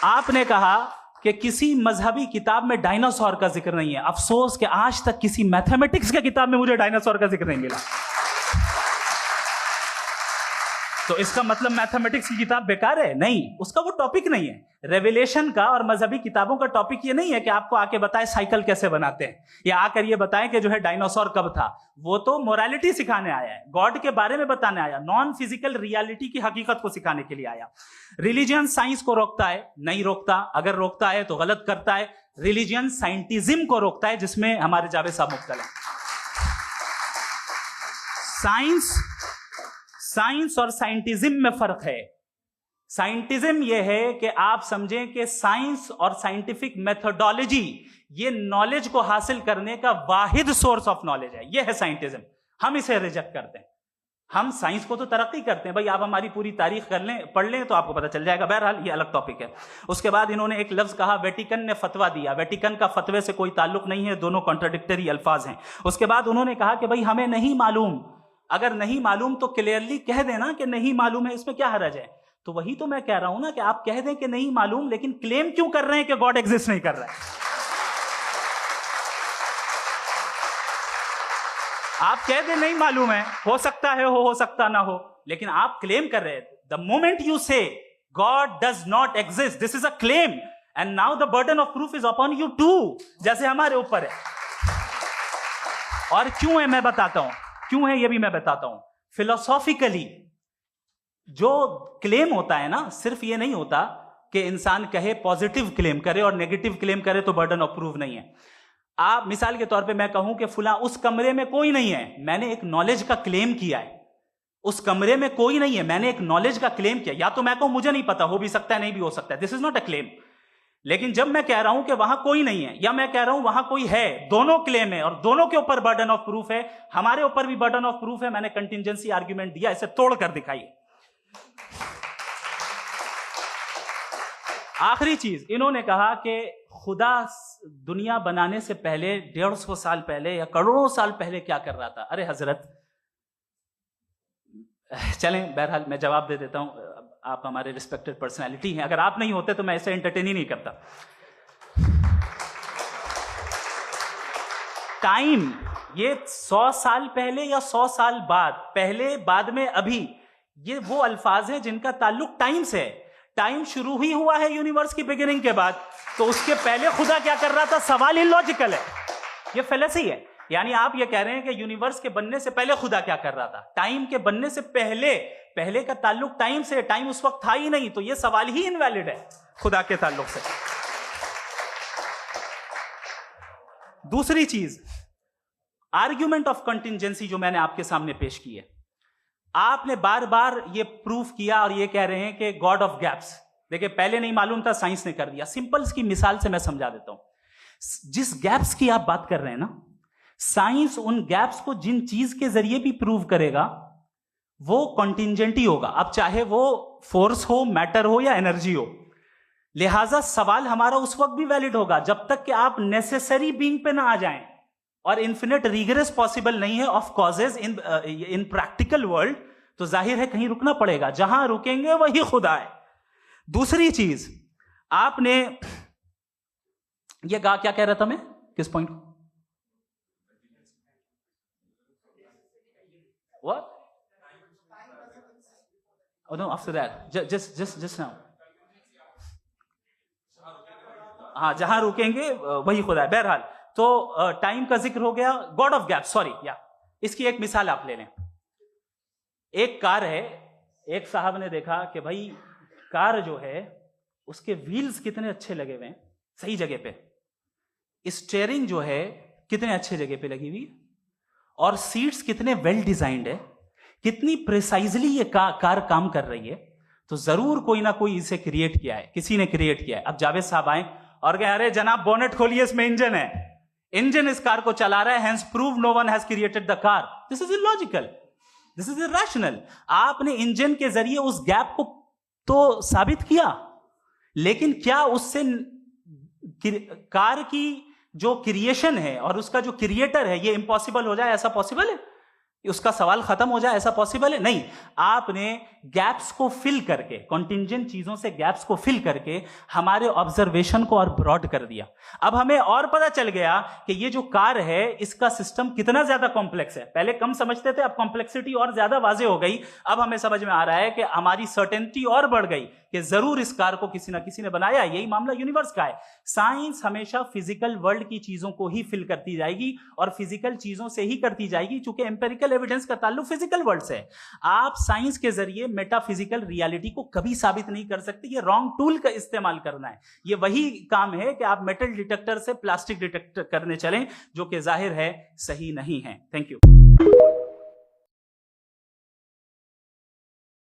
आपने कहा कि किसी मजहबी किताब में डायनासोर का जिक्र नहीं है। अफसोस कि आज तक किसी मैथमेटिक्स की किताब में मुझे डायनासोर का जिक्र नहीं मिला। तो इसका मतलब मैथमेटिक्स की किताब बेकार है? नहीं, उसका वो टॉपिक नहीं है। रेवलेशन का और मजहबी किताबों का टॉपिक ये नहीं है कि आपको आके बताए साइकिल कैसे बनाते हैं, या आकर ये बताएं कि जो है डायनासोर कब था। वो तो मोरालिटी सिखाने आया है, गॉड के बारे में बताने आया, नॉन फिजिकल रियलिटी की हकीकत को सिखाने के लिए आया। रिलीजियन साइंस को रोकता है? नहीं रोकता। अगर रोकता है तो गलत करता है। रिलीजियन साइंटिज्म को रोकता है, जिसमें हमारे जावेद साहब मुब्तला हैं। साइंस और साइंटिज्म में फर्क है। साइंटिज्म यह है कि आप समझें कि साइंस और साइंटिफिक मेथोडोलॉजी ये नॉलेज को हासिल करने का वाहिद सोर्स ऑफ नॉलेज है। यह है साइंटिज्म। हम इसे रिजेक्ट करते हैं। हम साइंस को तो तरक्की करते हैं, भाई आप हमारी पूरी तारीख कर लें, पढ़ लें तो आपको पता चल जाएगा। बहरहाल ये अलग टॉपिक है। उसके बाद इन्होंने एक लफ्ज कहा, वेटिकन ने फतवा दिया। वेटिकन का फतवे से कोई ताल्लुक नहीं है, दोनों कॉन्ट्राडिक्टरी अल्फाज हैं। उसके बाद उन्होंने कहा कि भाई हमें नहीं मालूम। अगर नहीं मालूम तो क्लियरली कह देना कि नहीं मालूम है, इसमें क्या हर्ज है? तो वही तो मैं कह रहा हूं ना कि आप कह दें कि नहीं मालूम, लेकिन क्लेम क्यों कर रहे हैं कि गॉड एग्जिस्ट नहीं कर रहा है? आप कह दें नहीं मालूम है, हो सकता है हो सकता ना हो, लेकिन आप क्लेम कर रहे हैं। The moment you say God does not exist, this is a claim, and now the burden of proof is upon you too, जैसे हमारे ऊपर है। और क्यों है मैं बताता हूं, क्यों है ये भी मैं बताता हूं। फिलोसॉफिकली जो क्लेम होता है ना, सिर्फ ये नहीं होता कि इंसान कहे पॉजिटिव क्लेम करे और नेगेटिव क्लेम करे तो बर्डन ऑफ प्रूफ नहीं है। आप मिसाल के तौर पे मैं कहूं कि फुला उस कमरे में कोई नहीं है, मैंने एक नॉलेज का क्लेम किया है। उस कमरे में कोई नहीं है, मैंने एक नॉलेज का क्लेम किया। या तो मैं कहूं मुझे नहीं पता, हो भी सकता है नहीं भी हो सकता है, this is not a claim. लेकिन जब मैं कह रहा हूं कि वहां कोई नहीं है, या मैं कह रहा हूं वहां कोई है, दोनों क्लेम है और दोनों के ऊपर बर्डन ऑफ प्रूफ है। हमारे ऊपर भी बर्डन ऑफ प्रूफ है। मैंने कंटिजेंसी आर्ग्यूमेंट दिया, इसे तोड़कर दिखाइए। आखिरी चीज, इन्होंने कहा कि खुदा दुनिया बनाने से पहले 150 साल पहले या करोड़ों साल पहले क्या कर रहा था। अरे हजरत, चलें बहरहाल मैं जवाब दे देता हूं। आप हमारे रिस्पेक्टेड पर्सनैलिटी हैं, अगर आप नहीं होते तो मैं इसे एंटरटेन ही नहीं करता। टाइम, ये 100 साल पहले या 100 साल बाद, पहले बाद में अभी, ये वो अल्फाज हैं जिनका ताल्लुक टाइम से है। टाइम शुरू ही हुआ है यूनिवर्स की बिगिनिंग के बाद, तो उसके पहले खुदा क्या कर रहा था? सवाल इलॉजिकल है, ये फेलेसी है। यानी आप ये कह रहे हैं कि यूनिवर्स के बनने से पहले खुदा क्या कर रहा था? टाइम के बनने से पहले, पहले का ताल्लुक टाइम से, टाइम उस वक्त था ही नहीं, तो ये सवाल ही इनवैलिड है खुदा के ताल्लुक से। दूसरी चीज, आर्ग्यूमेंट ऑफ कंटिजेंसी जो मैंने आपके सामने पेश की है, आपने बार बार ये प्रूफ किया और ये कह रहे हैं कि गॉड ऑफ गैप्स। देखिए, पहले नहीं मालूम था, साइंस ने कर दिया। सिंपल की मिसाल से मैं समझा देता हूं। जिस गैप्स की आप बात कर रहे हैं ना, साइंस उन गैप्स को जिन चीज के जरिए भी प्रूव करेगा वो कॉन्टिजेंट ही होगा। अब चाहे वो फोर्स हो, मैटर हो या एनर्जी हो। लिहाजा सवाल हमारा उस वक्त भी वैलिड होगा जब तक कि आप नेसेसरी बीइंग पे ना आ जाएं। और इन्फिनिट रिग्रेस पॉसिबल नहीं है of causes in practical world, तो जाहिर है कहीं रुकना पड़ेगा। जहां रुकेंगे वही खुदा है। दूसरी चीज, आपने ये कहा, क्या कह रहा था मैं, किस पॉइंट को? What? Oh no, after that. Just now. हाँ, जहां रुकेंगे वही खुदा है। बहरहाल, तो टाइम का जिक्र हो गया, गॉड ऑफ गैप, सॉरी, या इसकी एक मिसाल आप ले लें। एक कार है, एक साहब ने देखा कि भाई कार जो है उसके व्हील्स कितने अच्छे लगे हुए हैं, सही जगह पे। स्टीयरिंग जो है कितने अच्छे जगह पे लगी हुई, और सीट्स कितने वेल डिजाइंड है, कितनी प्रिसाइजली ये कार काम कर रही है। तो जरूर कोई ना कोई इसे क्रिएट किया है, किसी ने क्रिएट किया है। अब जावेद साहब आए और कहे, अरे जनाब बोनेट खोलिए, इसमें इंजन है, इंजन इस कार को चला रहा है, hence prove no one has created the car. This is illogical, this is irrational. आपने इंजन के जरिए उस गैप को तो साबित किया, लेकिन क्या उससे कार की जो क्रिएशन है और उसका जो क्रिएटर है ये इम्पॉसिबल हो जाए? ऐसा पॉसिबल है? उसका सवाल खत्म हो जाए, ऐसा पॉसिबल है? नहीं। आपने गैप्स को फिल करके, कॉन्टिंजेंट चीजों से गैप्स को फिल करके हमारे ऑब्जर्वेशन को और ब्रॉड कर दिया। अब हमें और पता चल गया कि ये जो कार है इसका सिस्टम कितना ज्यादा कॉम्प्लेक्स है। पहले कम समझते थे, अब कॉम्प्लेक्सिटी और ज्यादा वाजे हो गई। अब हमें समझ में आ रहा है कि हमारी सर्टेनिटी और बढ़ गई कि जरूर इस कार को किसी ना किसी ने बनाया। यही मामला यूनिवर्स का है। साइंस हमेशा फिजिकल वर्ल्ड की चीजों को ही फिल करती जाएगी और फिजिकल चीजों से ही करती जाएगी, क्योंकि एम्पेरिकल एविडेंस का ताल्लुक फिजिकल वर्ल्ड से है। आप साइंस के जरिए मेटाफिजिकल रियलिटी को कभी साबित नहीं कर सकते। ये रॉन्ग टूल का इस्तेमाल करना है। ये वही काम है कि आप मेटल डिटेक्टर से प्लास्टिक डिटेक्टर करने चलें, जो कि जाहिर है सही नहीं है। Thank you.